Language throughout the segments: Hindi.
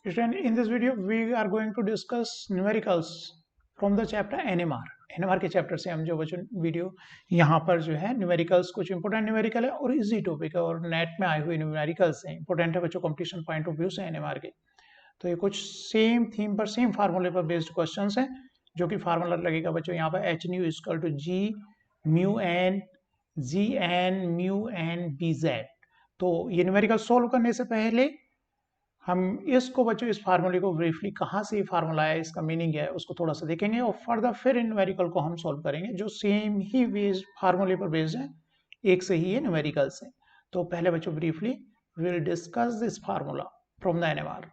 Student, in this video we are going to discuss numericals from the chapter NMR. NMR के चैप्टर से हम जो बच्चों वीडियो यहाँ पर जो है न्यूमेरिकल्स कुछ इंपोर्टेंट न्यूमेरिकल है और इजी टॉपिक है और नेट में आए हुए न्यूमेरिकल्स हैं इंपोर्टेंट है बच्चों कंपटीशन पॉइंट ऑफ व्यू से NMR के। तो ये कुछ सेम थीम पर सेम फार्मूले पर बेस्ड क्वेश्चंस हैं जो कि फार्मूला लगेगा बच्चों यहाँ पर h nu equal to g mu n g N mu N B Z. तो ये न्यूमेरिकल सोल्व करने से पहले हम इसको बच्चों इस फार्मूले को ब्रीफली कहाँ से ये फार्मूला है, इसका मीनिंग है, उसको थोड़ा सा देखेंगे और फर्दर फिर इन न्यूमेरिकल को हम सॉल्व करेंगे जो सेम ही बेस्ड फार्मूले पर बेस्ड है, एक से ही ये न्यूमेरिकल्स हैं। तो पहले बच्चों briefly will discuss this formula from the NMR.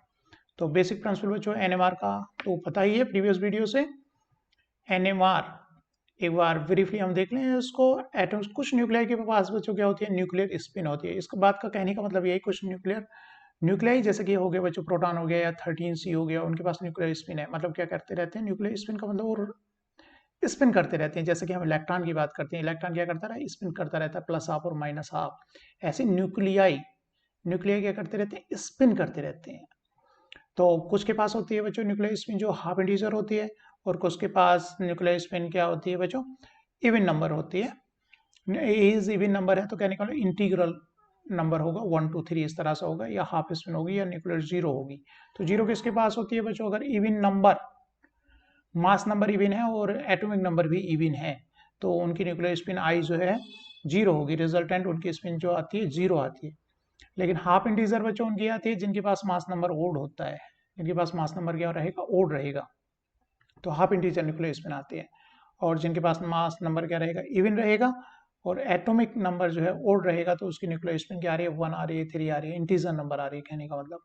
तो बेसिक प्रिंसिपल बच्चों एनएमआर का तो पता ही है प्रीवियस वीडियो से। एनएमआर एक बार ब्रीफली हम देख लें इसको। एटम्स कुछ न्यूक्लियर के पास बच्चों क्या होती है, न्यूक्लियर स्पिन होती है। इसके बाद का कहने का मतलब यही, कुछ न्यूक्लियाई जैसे कि हो गया बच्चों प्रोटॉन हो गया या 13C हो गया, उनके पास न्यूक्लियर स्पिन है। मतलब क्या करते रहते हैं, न्यूक्लियर स्पिन का मतलब वो स्पिन करते रहते हैं। जैसे कि हम इलेक्ट्रॉन की बात करते हैं, इलेक्ट्रॉन क्या करता है, स्पिन करता रहता है, प्लस हाफ और माइनस हाफ। ऐसे न्यूक्लियाई क्या करते रहते हैं, स्पिन करते रहते हैं। तो कुछ के पास होती है बच्चों न्यूक्लियर स्पिन जो हाफ इंटीजर होती है और कुछ के पास न्यूक्लियर स्पिन क्या होती है बच्चों, इवन नंबर होती है। इज इवन नंबर है तो कहने का इंटीग्रल नंबर होगा 1 2 3 इस तरह से होगा, या हाफ स्पिन होगी या न्यूक्लियर जीरो होगी। तो जीरो किसके पास होती है बच्चों, अगर even number, mass number even है और एटॉमिक नंबर भी इवन है तो उनकी न्यूक्लियर स्पिन आई जो है जीरो होगी, रिजल्टेंट उनकी स्पिन जो आती है जीरो आती है। लेकिन हाफ इंटीजर बच्चों उनकी आती है जिनके पास मास नंबर ओड होता है, जिनके पास मास नंबर क्या रहेगा, ओड रहेगा, तो हाफ इंटीजर न्यूक्लियर स्पिन आती है। और जिनके पास मास नंबर क्या रहेगा, इवन रहेगा और एटॉमिक नंबर जो है ओड रहेगा तो उसकी न्यूक्लियर स्पिन क्या आ रही है, 1 आ रही है, 3 आ रही है, इंटीजर नंबर आ रही है। कहने का मतलब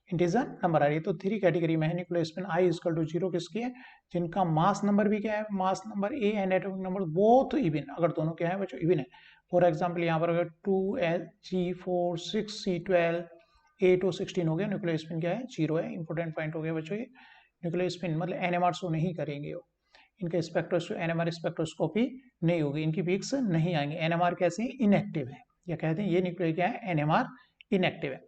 इंटीजर नंबर आ रही है। तो 3 कैटेगरी में है nuclear spin I equal to 0 किसकी है, जिनका मास नंबर भी क्या है, mass number A and atomic number both even, अगर दोनों क्या है बच्चों इवन है। फॉर एग्जाम्पल यहाँ पर अगर 2G4 6C12 8 और 16 हो गया, न्यूक्लियर स्पिन क्या है, 0 है। इंपोर्टेंट पॉइंट हो गया बच्चों ये, न्यूक्लियर स्पिन मतलब एनएमआर शो नहीं करेंगे वो, इनके एनएमआर स्पेक्ट्रोस्कोपी नहीं होगी, इनकी पीक्स नहीं आएंगे। एनएमआर कैसे इनएक्टिव है, या कहते हैं ये न्यूक्लियर क्या है, एनएमआर इनएक्टिव है।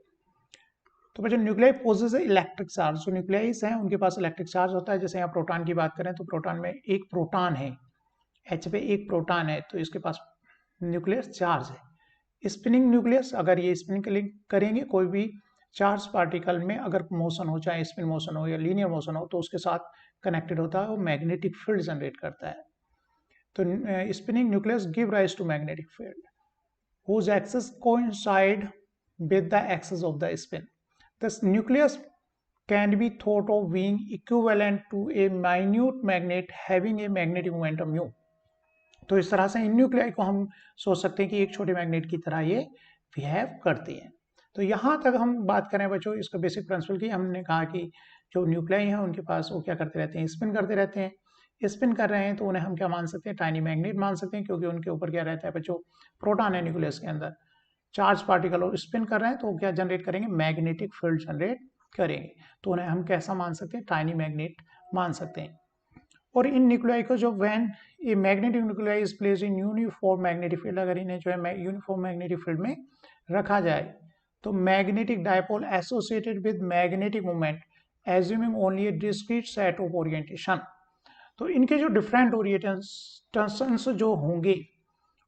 तो बच्चों न्यूक्लियाई पोजेस इलेक्ट्रिक चार्ज, जो न्यूक्लियाइस हैं उनके पास इलेक्ट्रिक चार्ज होता है। जैसे यहाँ प्रोटॉन की बात करें तो प्रोटॉन में एक प्रोटॉन है, H पे एक प्रोटॉन है तो इसके पास न्यूक्लियर चार्ज है। स्पिनिंग न्यूक्लियस, अगर ये स्पिन करेंगे कोई भी चार्ज पार्टिकल में अगर मोशन हो, चाहे स्पिन मोशन हो या लीनियर मोशन हो, तो उसके साथ कनेक्टेड होता है, वो मैग्नेटिक फील्ड जनरेट करता है। तो spinning nucleus give rise to magnetic field whose axis coincide with the axis of the spin. The nucleus can be thought of being equivalent to a minute magnet having a magnetic momentum mu. तो इस तरह से इन न्यूक्लियाई को हम सोच सकते हैं कि एक छोटे मैग्नेट की तरह ये बिहेव करती हैं। तो यहाँ तक हम बात करें बच्चों इसका बेसिक प्रिंसिपल की, हमने कहा कि जो न्यूक्लियाई हैं उनके पास वो क्या करते रहते हैं, स्पिन करते रहते हैं। स्पिन कर रहे हैं तो उन्हें हम क्या मान सकते हैं, टाइनी मैग्नेट मान सकते हैं, क्योंकि उनके ऊपर क्या रहता है बच्चों, प्रोटॉन है न्यूक्लियस के अंदर, चार्ज पार्टिकल और स्पिन कर रहे हैं तो क्या जनरेट करेंगे, मैग्नेटिक फील्ड जनरेट करेंगे। तो उन्हें हम कैसा मान सकते हैं, टाइनी मैग्नेट मान सकते हैं। और इन न्यूक्लियाई को जो व्हेन ये magnetic nuclei is placed in uniform magnetic field, अगर इन्हें जो है यूनिफॉर्म मैग्नेटिक फील्ड में रखा जाए तो magnetic dipole associated with magnetic moment assuming only A discrete set of orientation. तो इनके जो डिफरेंट ओरिएंटेशंस जो होंगे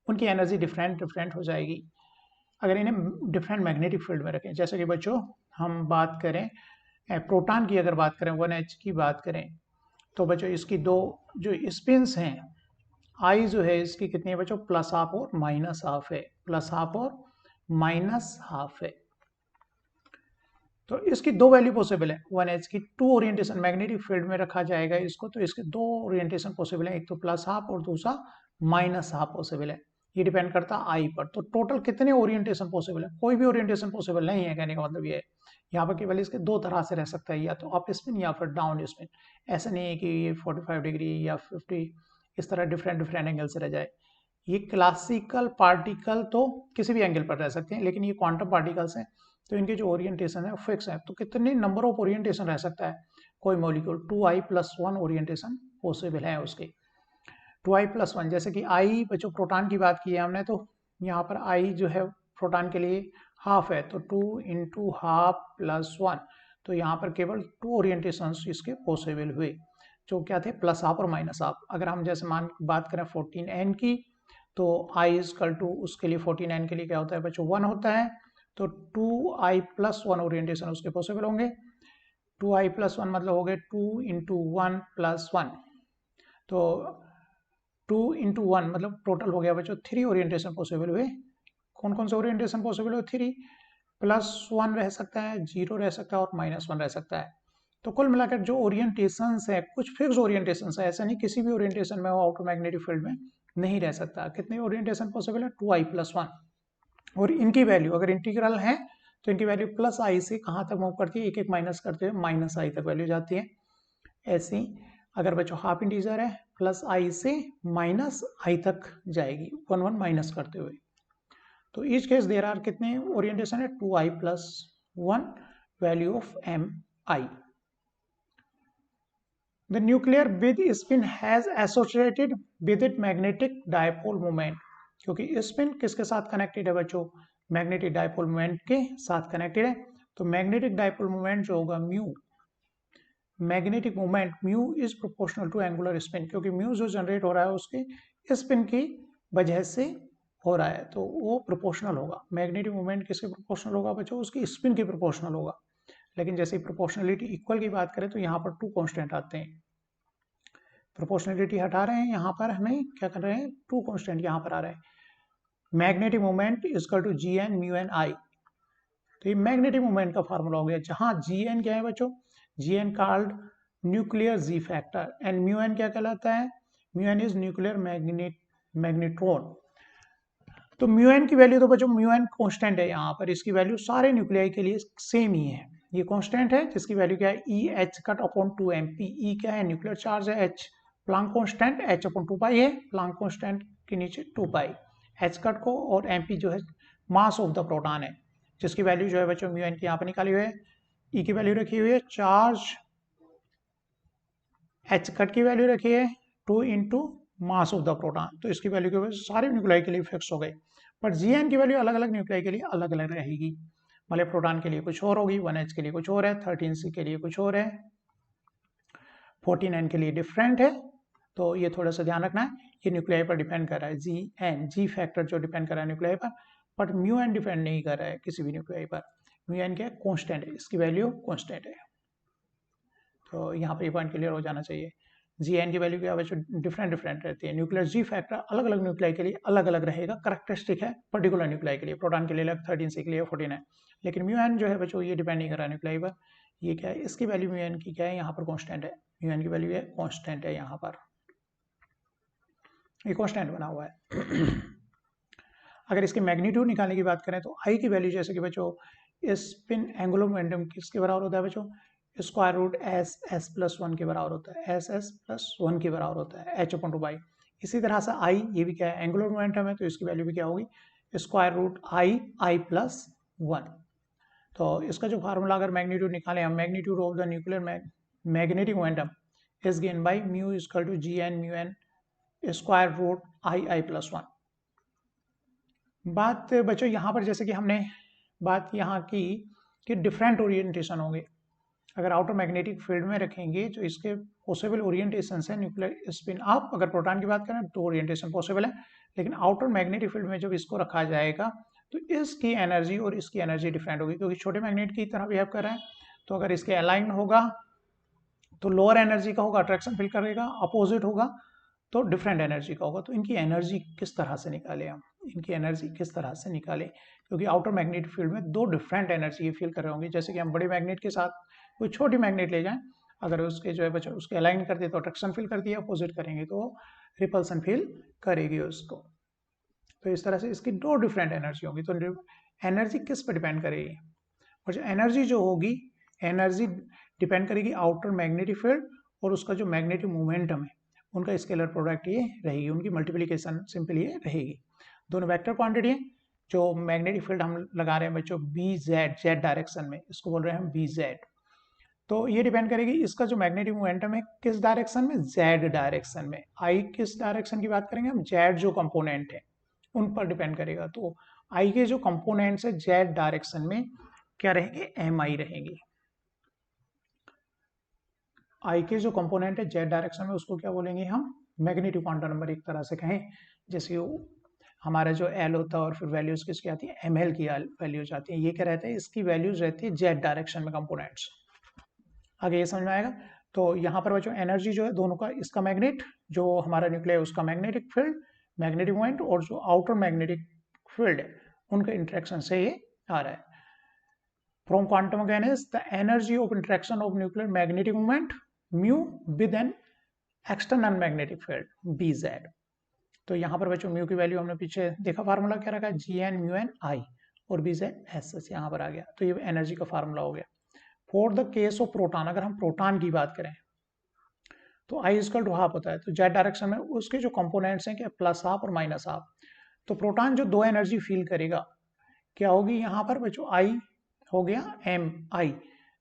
उनकी एनर्जी डिफरेंट हो जाएगी अगर इन्हें डिफरेंट मैग्नेटिक फील्ड में रखें। जैसे कि बच्चों हम बात करें प्रोटॉन की, अगर बात करें 1H की बात करें तो बच्चों इसकी दो जो स्पिन्स हैं, आई जो है इसकी कितनी है बच्चों, प्लस हाफ और माइनस हाफ है, प्लस हाफ और माइनस हाफ है। तो इसकी दो वैल्यू पॉसिबल है, 1H की टू ओरिएंटेशन मैग्नेटिक फील्ड में रखा जाएगा इसको, तो इसके दो ओरिएंटेशन पॉसिबल है, एक तो प्लस हाफ और दूसरा माइनस हाफ पॉसिबल है। ये डिपेंड करता है आई पर। तो टोटल कितने ओरिएंटेशन पॉसिबल है, कोई भी ओरिएंटेशन पॉसिबल नहीं है। कहने का मतलब ये है यहाँ पर केवल इसके दो तरह से रह सकता है, या तो अप स्पिन या फिर डाउन स्पिन। ऐसा नहीं है कि ये 45 डिग्री या 50 इस तरह डिफरेंट एंगल से रह जाए। ये क्लासिकल पार्टिकल तो किसी भी एंगल पर रह सकते हैं, लेकिन ये क्वांटम पार्टिकल्स हैं तो इनके जो ओरिएंटेशन है फिक्स है। तो कितने नंबर ऑफ ओरिएंटेशन रह सकता है कोई मॉलिक्यूल, 2I+1 ओरिएंटेशन पॉसिबल है उसके, 2I+1। जैसे कि आई बच्चों प्रोटॉन की बात की है हमने, तो यहाँ पर आई जो है प्रोटॉन के लिए हाफ है, तो 2 × 1/2 + 1, तो यहाँ पर केवल 2 ओरिएंटेशंस इसके पॉसिबल हुए, जो क्या थे, प्लस हाफ और माइनस हाफ। अगर हम जैसे बात करें 14n की, तो i इजकल टू उसके लिए 14n के लिए क्या होता है बच्चों, 1 होता है, तो 2i प्लस 1 ओरिएंटेशन उसके पॉसिबल होंगे। 2i प्लस 1 मतलब हो गए 2 इंटू 1 प्लस 1, तो 2 इंटू 1 मतलब टोटल हो गया बच्चों 3 ओरिएंटेशन पॉसिबल हुए। कौन कौन से ओरिएंटेशन पॉसिबल हुए, 3, +1 रह सकता है, 0 रह सकता है और -1 रह सकता है। तो कुल मिलाकर जो ओरिएंटेशंस है, कुछ फिक्स ओरिएंटेशंस है, ऐसा नहीं किसी भी ओरिएंटेशन में वो आउटर मैग्नेटिक फील्ड में नहीं रह सकता। कितने ओरिएंटेशन पॉसिबल है, 2i प्लस 1, और इनकी वैल्यू अगर इंटीग्रल है तो इनकी वैल्यू प्लस आई से कहाँ तक मूव करती है, एक एक माइनस करते हुए माइनस आई तक वैल्यू जाती है। ऐसी अगर बच्चों हाफ इंटीजर है, प्लस आई से माइनस आई तक जाएगी, 1 1 माइनस करते हुए। तो ईच केस देयर आर कितने ओरिएंटेशन है, 2i plus 1 value of m I. The nuclear with spin has associated with it magnetic dipole moment, क्योंकि स्पिन किसके साथ कनेक्टेड है बच्चों, मैग्नेटिक डाइपोल मोमेंट के साथ कनेक्टेड है। तो मैग्नेटिक डाइपोल मोमेंट जो होगा mu, magnetic moment mu is proportional to angular spin, क्योंकि म्यू जो जनरेट हो रहा है उसके स्पिन की वजह से हो रहा है, तो वो प्रोपोर्शनल होगा। मैग्नेटिक मोमेंट किसके प्रोपोर्शनल होगा बच्चों, उसकी स्पिन के प्रोपोर्शनल होगा। लेकिन जैसे प्रोपोर्शनलिटी इक्वल की बात करें तो यहाँ पर 2 कांस्टेंट आते हैं, प्रोपोर्शनलिटी हटा रहे हैं, यहाँ पर हमें क्या कर रहे हैं, 2 कांस्टेंट यहाँ पर आ रहे हैं। Magnetic moment is equal to G N mu N I, तो ये मैग्नेटिक मोमेंट का फार्मूला हो गया, जहां जी एन क्या है बच्चों, G N called nuclear G factor, and mu N क्या कहलाता है, mu N is nuclear magnetron. तो म्यू एन की वैल्यू तो बच्चों म्यू एन कांस्टेंट है, यहाँ पर इसकी वैल्यू सारे न्यूक्लियाई के लिए सेम ही है, ये कांस्टेंट है जिसकी वैल्यू क्या है, E H cut upon 2 M P. E क्या है, न्यूक्लियर चार्ज है, H Planck constant, H upon 2 pi है, प्लांक कांस्टेंट के नीचे 2 पाई, एच कट को, और एमपी जो है मास ऑफ द प्रोटॉन है, जिसकी वैल्यू जो है बच्चों म्यू एन की यहाँ पर निकाली हुई है। ई की वैल्यू रखी हुई है, चार्ज एच कट की वैल्यू रखी है 2 into mass of the proton, तो इसकी वैल्यू की वजह से सारे न्यूक्लियाई के लिए फिक्स हो गई। पर जी एन की वैल्यू अलग अलग न्यूक्लियाई के लिए अलग अलग रहेगी, मतलब प्रोटॉन के लिए कुछ और होगी, 1H के लिए कुछ और है, 13C के लिए कुछ और है, 14N के लिए डिफरेंट है। तो ये थोड़ा सा ध्यान रखना है, ये न्यूक्लियाई पर डिपेंड कर रहा है, जी एन जी फैक्टर जो डिपेंड कर रहा है न्यूक्लियाई पर, बट म्यू एन डिपेंड नहीं कर रहा है किसी भी न्यूक्लियाई पर। म्यू एन क्या है, कॉन्स्टेंट है, इसकी वैल्यू कॉन्स्टेंट है। तो यहाँ पर ये पॉइंट क्लियर हो जाना चाहिए। जी एन की वैल्यू क्या बच्चों डिफरेंट रहती है, न्यूक्लियर जी फैक्टर अलग अलग न्यूक्लियाई के लिए अलग अलग रहेगा, करेक्टरिस्टिक है पर्टिकुलर न्यूक्लियाई के लिए, प्रोटॉन के लिए अलग, 13C के लिए 14 है। लेकिन म्यू एन जो है बच्चों ये डिपेंड नहीं कर रहा है न्यूक्लियाई पर, ये क्या है, इसकी वैल्यू म्यू एन की क्या है, यहाँ पर कॉन्स्टेंट है, म्यू एन की वैल्यू है कॉन्स्टेंट है, यहाँ पर ये कॉन्स्टेंट बना हुआ है। अगर इसके मैग्नीट्यूड निकालने की बात करें तो आई की वैल्यू जैसे कि बच्चों स्पिन एंगुलर मोमेंटम किसके बराबर होता है बच्चों, square root S S plus 1 के बराबर होता है, एस एस प्लस 1 के बराबर होता है, एच अपॉन 2 पाई। इसी तरह से आई, ये भी क्या है, एंगुलर मोमेंटम है, तो इसकी वैल्यू भी क्या होगी, square root I I plus 1। तो इसका जो फार्मूला अगर मैग्नीट्यूड निकालें हम, magnitude of the nuclear magnetic momentum is given by mu equal to G N mu n square root I I plus 1। बात बच्चों यहाँ पर जैसे कि हमने बात यहाँ की कि डिफरेंट ओरिएंटेशन होंगे, अगर आउटर मैग्नेटिक फील्ड में रखेंगे जो इसके पॉसिबल ओरिएंटेशन है न्यूक्लियर स्पिन अप, अगर प्रोटॉन की बात करें तो ओरिएंटेशन पॉसिबल है, लेकिन आउटर मैग्नेटिक फील्ड में जब इसको रखा जाएगा तो इसकी एनर्जी और इसकी एनर्जी डिफरेंट होगी, क्योंकि छोटे मैग्नेट की तरह बिहेव कर रहे हैं। तो अगर इसके अलाइन होगा तो लोअर एनर्जी का होगा, अट्रैक्शन फील करेगा, अपोजिट होगा तो डिफरेंट एनर्जी का होगा। तो इनकी एनर्जी किस तरह से निकालें हम, इनकी एनर्जी किस तरह से निकालें, क्योंकि आउटर मैग्नेटिक फील्ड में 2 डिफरेंट एनर्जी फील कर रहे होंगे। जैसे कि हम बड़े मैग्नेट के साथ कोई छोटी मैग्नेट ले जाएं, अगर उसके जो है बच्चों उसके अलाइन कर दिए तो अट्रैक्शन फील करती है, अपोजिट करेंगे तो रिपल्सन फील करेगी उसको। तो इस तरह से इसकी 2 डिफरेंट एनर्जी होगी। तो एनर्जी किस पर डिपेंड करेगी, और जो एनर्जी जो होगी, एनर्जी डिपेंड करेगी आउटर मैग्नेटिक फील्ड और उसका जो मैग्नेटिक मोमेंटम है, उनका स्केलर प्रोडक्ट ये रहेगी, उनकी मल्टीप्लिकेशन सिंपल ये रहेगी। दोनों वेक्टर क्वांटिटी है। जो मैग्नेटिक फील्ड हम लगा रहे हैं बच्चों बी जेड, जेड डायरेक्शन में, इसको बोल रहे हैं हम बी जेड। तो ये डिपेंड करेगी इसका जो मैग्नेटिक मोमेंटम है किस डायरेक्शन में, जेड डायरेक्शन में। आई किस डायरेक्शन की बात करेंगे हम, जेड जो कंपोनेंट है उन पर डिपेंड करेगा। तो आई के जो कंपोनेंट्स है जेड डायरेक्शन में क्या रहेंगे, एम आई रहेंगी। आई के जो कंपोनेंट है जेड डायरेक्शन में उसको क्या बोलेंगे हम, मैग्नेटिक क्वांटम नंबर एक तरह से कहें। जैसे हमारा जो एल होता है और फिर वैल्यूज किसकी आती है, एम एल की वैल्यूज आती है। ये क्या रहता है, इसकी वैल्यूज रहती है जेड डायरेक्शन में कंपोनेंट्स। आगे ये समझ में आएगा। तो यहाँ पर बच्चों एनर्जी जो है दोनों का, इसका मैग्नेट जो हमारा न्यूक्लियर उसका मैग्नेटिक फील्ड, मैग्नेटिक मोमेंट, और जो आउटर मैग्नेटिक फील्ड है उनका इंटरेक्शन से ये आ रहा है। From quantum mechanics the energy of interaction of nuclear magnetic moment mu with an external magnetic field B Z. तो यहाँ पर बच्चों म्यू की वैल्यू हमने पीछे देखा, फार्मूला क्या रखा है, जी एन म्यू एन आई, और बी जेड एस एस यहाँ पर आ गया। तो ये एनर्जी का फार्मूला हो गया। For the case of proton, अगर हम प्रोटॉन की बात करें तो आई इक्वल टू हाफ होता है। तो जेड डायरेक्शन में उसके जो कंपोनेंट्स हैं क्या, प्लस हाफ और माइनस हाफ। तो प्रोटॉन जो दो एनर्जी फील करेगा क्या होगी, यहाँ पर बच्चों आई हो गया एम आई,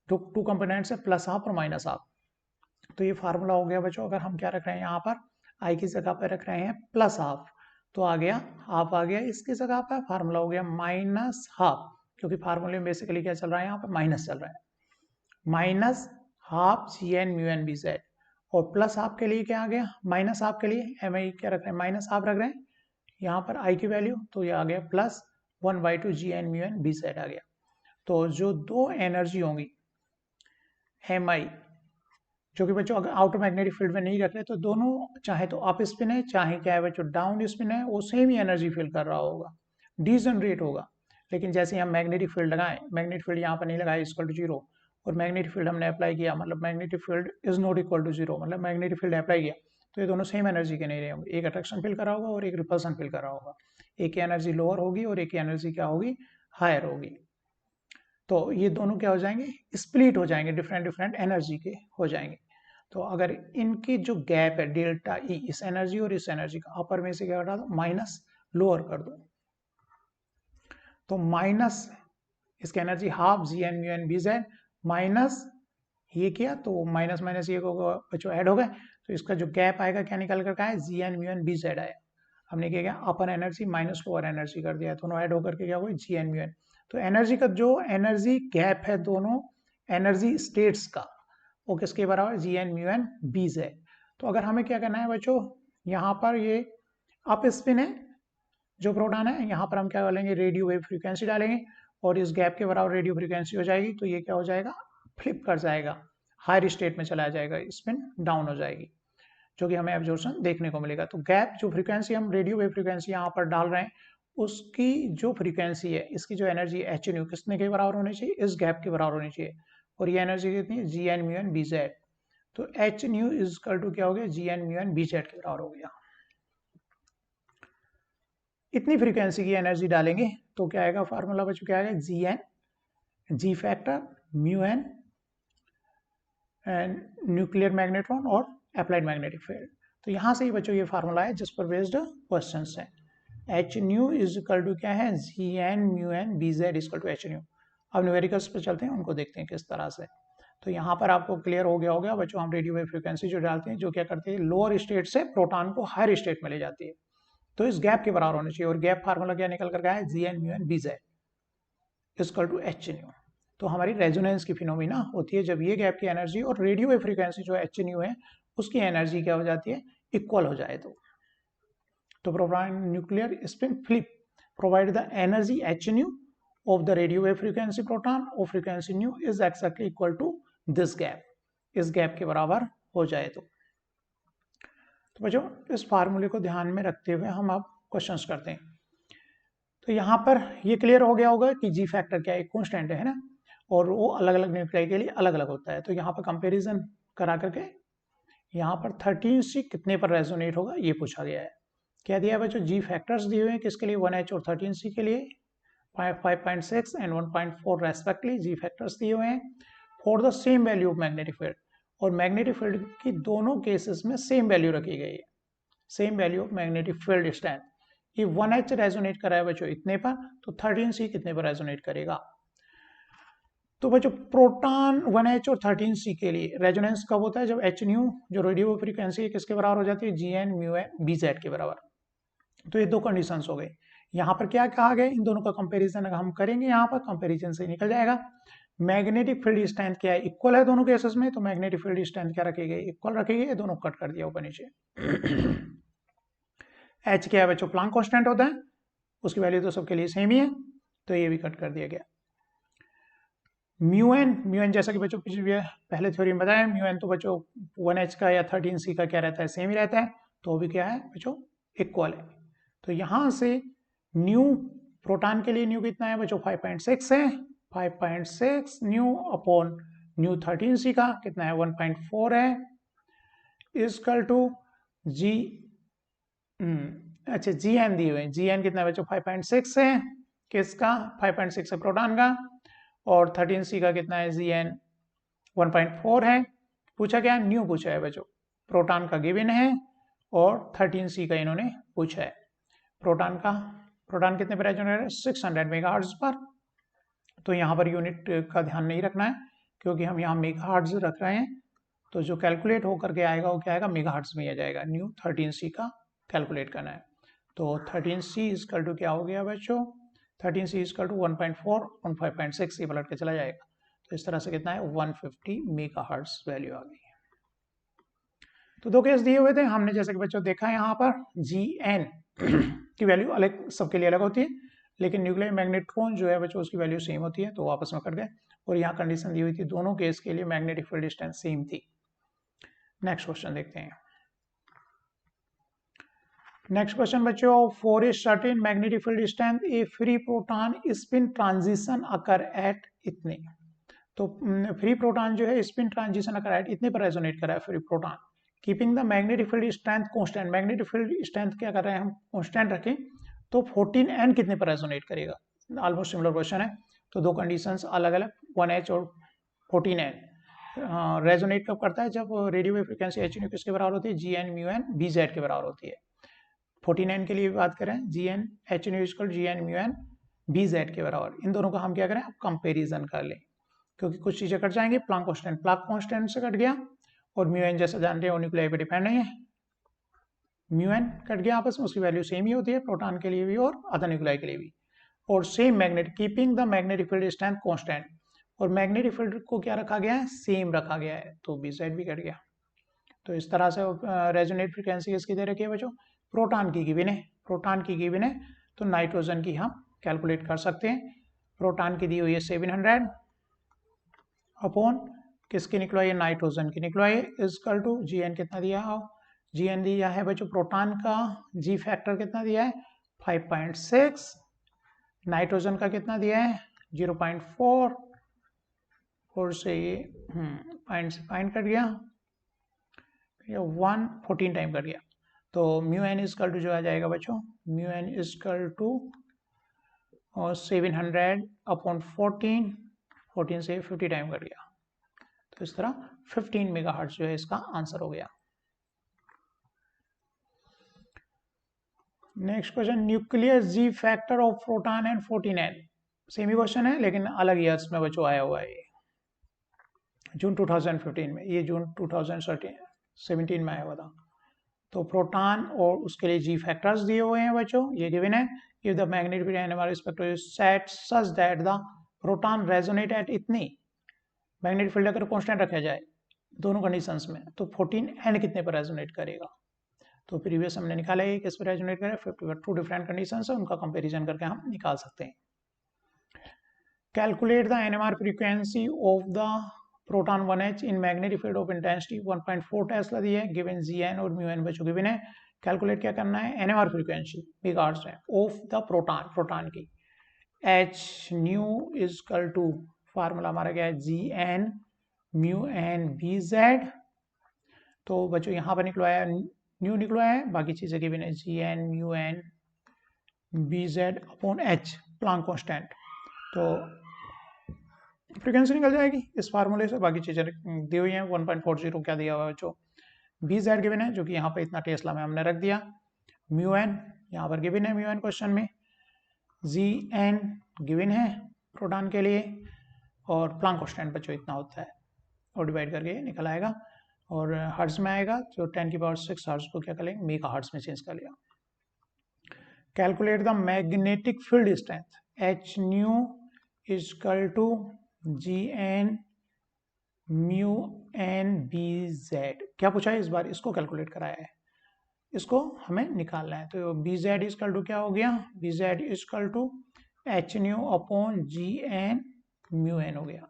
जो टू कंपोनेंट्स है प्लस हाफ और माइनस हाफ। तो ये फार्मूला हो गया बच्चों। अगर हम क्या रख रहे हैं यहाँ पर, आई की जगह पर रख रहे हैं प्लस हाफ, तो आ गया हाफ, आ गया इसकी जगह पर फार्मूला हो गया माइनस हाफ, क्योंकि फार्मूले में बेसिकली क्या चल रहा है, यहाँ पर माइनस चल रहा है, minus half G N mu N B Z. और प्लस हाफ के लिए क्या आ गया, माइनस हाफ के लिए एम आई क्या रख रहे हैं, माइनस हाफ रख रहे हैं यहाँ पर आई की वैल्यू, तो ये आ गया plus 1/2 G N mu N B Z आ गया। तो जो दो एनर्जी होंगी एम आई, जो कि बच्चों अगर आउटर मैग्नेटिक फील्ड में नहीं रख रहे, तो दोनों चाहे तो अप स्पिन है चाहे क्या है बच्चों डाउन स्पिन है, वो सेम ही एनर्जी फील कर रहा होगा, डिजनरेट होगा। लेकिन जैसे हम मैग्नेटिक फील्ड लगाएं, मैग्नेटिक फील्ड यहाँ पर नहीं लगाए इक्वल टू 0, और मैग्नेटिक फील्ड हमने अप्लाई किया, मतलब magnetic field is not equal to 0, मतलब मैग्नेटिक फील्ड अप्लाई किया, तो ये दोनों सेम एनर्जी के नहीं रहे होंगे। एक अट्रैक्शन फील कर रहा होगा और एक रिपल्सन फील कर रहा होगा। एक की एनर्जी लोअर होगी और एक की एनर्जी क्या होगी, हायर होगी। तो ये दोनों क्या हो जाएंगे, स्प्लिट हो जाएंगे, डिफरेंट डिफरेंट एनर्जी के हो जाएंगे। तो अगर इनकी जो गैप है डेल्टा ई, इस एनर्जी और इस एनर्जी का, अपर में से क्या हटा दो, माइनस, लोअर कर दो, तो माइनस इसकी energy half G N mu N B Z, minus ये किया तो माइनस माइनस ये बच्चों ऐड हो गए, तो इसका जो गैप आएगा क्या निकल कर आया, G N mu N B Z आया। हमने क्या किया, upper energy minus lower energy कर दिया, दोनों ऐड होकर के क्या हुआ, जी एन म्यू एन। तो एनर्जी का जो एनर्जी गैप है दोनों एनर्जी स्टेट्स का, वो किसके बराबर, G N mu N B Z. तो अगर हमें क्या करना है बच्चों, यहाँ पर ये अप स्पिन है जो प्रोटॉन है, यहाँ पर हम क्या डालेंगे, रेडियो वेव फ्रीक्वेंसी डालेंगे, और इस गैप के बराबर रेडियो फ्रीक्वेंसी हो जाएगी, तो ये क्या हो जाएगा, फ्लिप कर जाएगा, हायर स्टेट में चला जाएगा, स्पिन डाउन हो जाएगी, जो कि हमें एब्जॉर्प्शन देखने को मिलेगा। तो गैप जो फ्रीक्वेंसी हम रेडियो वेव फ्रीक्वेंसी यहाँ पर डाल रहे हैं, उसकी जो फ्रीक्वेंसी है, इसकी जो एनर्जी एच न्यू किसने के बराबर होनी चाहिए, इस गैप के बराबर होनी चाहिए, और ये एनर्जी कितनी है, G N mu N B Z. तो H nu is equal to क्या हो गया, G N mu N B Z के बराबर हो गया। इतनी फ्रीक्वेंसी की एनर्जी डालेंगे तो क्या आएगा, फार्मूला बच्चों क्या आएगा, G N, G factor, mu N and nuclear magnetron और अप्लाइड मैग्नेटिक फील्ड। तो यहाँ से ही बच्चों ये फार्मूला है जिस पर बेस्ड क्वेश्चन है। H nu is equal to क्या है, G N mu N B Z equal to H nu. अब न्यूमेरिकल्स पे चलते हैं, उनको देखते हैं किस तरह से। तो यहाँ पर आपको क्लियर हो गया होगा बच्चों, हम रेडियो वेव फ्रीक्वेंसी जो डालते हैं, जो क्या करती है, लोअर स्टेट से प्रोटॉन को हायर स्टेट में ले जाती है, तो इस गैप के बराबर होनी चाहिए, और गैप फार्मूला क्या निकल कर आया, G N mu N B Z equal to H nu. तो हमारी रेजोनेंस की फिनोमिना होती है जब ये गैप की एनर्जी और रेडियो वेव फ्रीक्वेंसी जो एच न्यू है उसकी एनर्जी क्या हो जाती है, इक्वल हो जाए। तो proton nuclear spin flip provide the energy H nu of the radio wave frequency proton और frequency nu is exactly equal to this gap, इस गैप के बराबर हो जाए। तो बच्चों इस फार्मूले को ध्यान में रखते हुए हम अब क्वेश्चंस करते हैं। तो यहाँ पर ये क्लियर हो गया होगा कि जी फैक्टर क्या एक कॉन्स्टेंट है ना, और वो अलग अलग न्यूक्लियाई के लिए अलग अलग होता है। तो यहाँ पर कंपैरिजन करा करके यहाँ पर 13C कितने पर रेजोनेट होगा ये पूछा गया है। क्या दिया है बच्चों, जी फैक्टर्स दिए हुए हैं किसके लिए, 1H और 13C के लिए 5.6 एंड 1.4 रेस्पेक्टली, जी फैक्टर्स दिए हुए हैं for the same value of magnetic field, और मैग्नेटिक फील्ड की दोनों केसेस में सेम वैल्यू रखी गई है, same value of magnetic field strength. ये 1H रेजोनेट करा है बच्चों इतने पर, तो 13C कितने पर रेजोनेट करेगा। तो बच्चों प्रोटॉन 1H और 13C के लिए रेजोनेंस कब होता है, जब एच न्यू जो रेडियो फ्रीक्वेंसी है किसके बराबर हो जाती है, G N mu N B Z के बराबर। तो ये दो कंडीशंस हो गए। यहाँ पर क्या कहा गया, इन दोनों का कंपैरिजन अगर हम करेंगे यहाँ पर कंपैरिजन से निकल जाएगा। मैग्नेटिक फील्ड स्ट्रेंथ क्या है, इक्वल है दोनों केसेस में, तो मैग्नेटिक फील्ड स्ट्रेंथ क्या रखेगी, इक्वल रखेगी, ये दोनों कट कर दिया ऊपर नीचे। एच क्या है बच्चों, प्लांक कांस्टेंट होता है, उसकी वैल्यू तो सबके लिए सेम ही है, तो ये भी कट कर दिया गया। म्यू एन जैसा कि बच्चों पहले थ्योरी में बताया, म्यू एन तो बच्चों 1h का या 13c का क्या रहता है, सेम ही रहता है, तो भी क्या है बच्चों, इक्वल है। तो यहां से न्यू प्रोटॉन के लिए न्यू कितना है बच्चों, 5.6 है, 5.6 न्यू अपॉन न्यू 13c का कितना है, 1.4 है, इजकल टू जी, अच्छा जी एन दिए हुए, जी एन कितना है बच्चों, 5.6 है, किसका 5.6 है, प्रोटॉन का, और 13c का कितना है, जी एन 1.4 है। पूछा क्या, न्यू पूछा है बच्चों, प्रोटॉन का गिवन है और 13c का इन्होंने पूछा है। प्रोटॉन कितने पर है, 600 मेगाहर्ट्ज पर, तो यहाँ पर यूनिट का ध्यान नहीं रखना है क्योंकि हम यहाँ मेगाहर्ट्ज रख रहे हैं, तो जो कैलकुलेट होकर के आएगा वो क्या आएगा, मेगाहर्ट्ज में आ जाएगा। न्यू 13c का कैलकुलेट करना है, तो 13c इजकल टू क्या हो गया बच्चों, 13c इजकल टू 1.4 और 5.6 ये पलट के चला जाएगा, तो इस तरह से कितना है, 150 मेगाहर्ट्ज वैल्यू आ गई। तो दो केस दिए हुए थे हमने, जैसे कि बच्चों देखा यहाँ पर Gn की वैल्यू अलग सबके लिए अलग होती है, लेकिन न्यूक्लियर मैग्नेट्रॉन जो है बच्चों उसकी वैल्यू सेम होती है, तो आपस में कट गए, और यहाँ कंडीशन दी हुई थी दोनों केस के लिए मैग्नेटिक फील्ड डिस्टेंस सेम थी। नेक्स्ट क्वेश्चन देखते हैं। नेक्स्ट क्वेश्चन बच्चों, for a certain magnetic field distance A free proton spin transition occur at इतने, तो फ्री प्रोटॉन जो है स्पिन ट्रांजिशन अकर एट इतने पर रेजोनेट कर रहा है free proton, keeping the magnetic field strength constant, magnetic field strength क्या कर रहे हैं हम, कांस्टेंट रखें, तो 14n कितने पर रेजोनेट करेगा, ऑलमोस्ट सिमिलर क्वेश्चन है, तो दो कंडीशंस अलग अलग, 1h और 14n। रेजोनेट कब करता है, जब radio wave frequency H nu किसके बराबर होती है, G N mu N B Z के बराबर होती है। 14n के लिए बात करें, G N H nu equal G N mu N B Z के बराबर, इन दोनों का हम क्या करें, कंपेरिजन कर लें, क्योंकि कुछ चीजें कट जाएंगी, प्लांक कांस्टेंट से कट गया, और म्यू एन जैसे जानते हैं न्यूक्लियर पे डिपेंड नहीं है, म्यू एन कट गया आपस में, उसकी वैल्यू सेम ही होती है प्रोटॉन के लिए भी और अदर न्यूक्लियर के लिए भी, और same magnet keeping the magnetic field strength constant, और मैग्नेटिक फील्ड को क्या रखा गया है, सेम रखा गया है, तो बी साइड भी कट गया। तो इस तरह से रेजोनेट फ्रीक्वेंसी किसकी दे रखी है बच्चों, प्रोटॉन की गिवन है, प्रोटॉन की गिवन है, तो नाइट्रोजन की हम कैलकुलेट कर सकते हैं। प्रोटॉन की दी हुई है 700 अपॉन किसकी निकलवाई है, नाइट्रोजन की निकलवाई है, इजकल टू जी एन कितना दिया है, जी एन दिया है बच्चों प्रोटॉन का, जी फैक्टर कितना दिया है 5.6, नाइट्रोजन का कितना दिया है 0.4, और से ये पॉइंट से पॉइंट कट गया, 114 टाइम कट गया, तो म्यू एन इजकल टू जो आ जाएगा बच्चों, mu n equal to 700 upon 14 से 50 टाइम कट गया, तो इस तरह 15 मेगाहर्ट्ज जो है इसका आंसर हो गया। Next question, nuclear G factor of proton and 14n, same he question है लेकिन अलग ईयर्स में बच्चों आया हुआ है, जून 2015 में, ये जून 2017 में आया हुआ था। तो प्रोटॉन और उसके लिए जी फैक्टर्स दिए हुए हैं बच्चों, ये गिवन है, if the magnetic field NMR spectrum set such that the proton resonate at इतनी, मैग्नेटिक फील्ड अगर कांस्टेंट रखा जाए दोनों कंडीशंस में, तो 14n कितने पर रेजोनेट करेगा, तो प्रीवियस हमने निकाला है किस पर रेजोनेट करे, 50 पर, टू डिफरेंट कंडीशंस है, उनका कंपैरिजन करके हम निकाल सकते हैं। Calculate the NMR frequency of the proton 1h in magnetic field of intensity 1.4 tesla दी है, गिवन Gn और म्यू बच्चों गिवन है, कैलकुलेट क्या करना है, एनएमआर फ्रीक्वेंसी मेगाहर्ट्ज में ऑफ द प्रोटॉन की, h nu is equal to formula हमारा क्या है, Gn mu N B Z, तो बच्चों यहाँ पर निकलवाया न्यू निकलवाया है, बाकी चीजें गिवन है Gn mu N B z upon h Planck constant, तो फ्रीक्वेंसी निकल जाएगी इस फार्मूले से, बाकी चीजें दी हुई हैं, 1.40 क्या दिया हुआ है बच्चों, बी जेड गिवन है जो कि यहाँ पे इतना टेस्ला में हमने रख दिया, म्यू एन यहाँ पर गिवन है, म्यू एन क्वेश्चन में, जी एन गिवन है प्रोटॉन के लिए, और प्लांक कांस्टेंट बच्चों इतना होता है, और डिवाइड करके निकल आएगा, और हर्ट्ज में आएगा तो 10⁶ हर्ट्ज को क्या करेंगे, मेगा हर्ट्ज में चेंज कर लिया। Calculate the magnetic field strength, h nu is equal to G N mu N B z. क्या पूछा है इस बार? इसको कैलकुलेट कराया है, इसको हमें निकालना है। तो बी जेड इजकल टू क्या हो गया? B z equal to H nu upon g N mu n हो गया।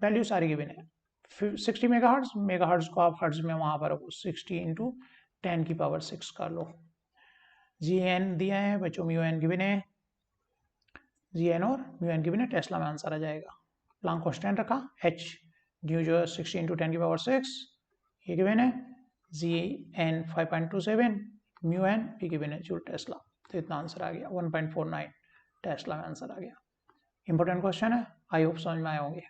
वैल्यू सारी गिवन है। 60 मेगाहर्ट्ज को आप हर्ट्ज में वहां पर 60 इंटू 10⁶ कर लो। जी एन दिया है बच्चों, म्यू एन गिवन है, जी एन और म्यू एन गिवन है, टेस्ला में आंसर आ जाएगा। प्लांक कांस्टेंट रखा, एच न्यू जो 60 इंटू 10⁶ ये गिवन है, जी एन 5.27, म्यू एन भी गिवन है जूल टेस्ला। तो इतना आंसर आ गया 1.49 टेस्ला में आंसर आ गया। इंपॉर्टेंट क्वेश्चन है, आई होप समझ में आए होंगे।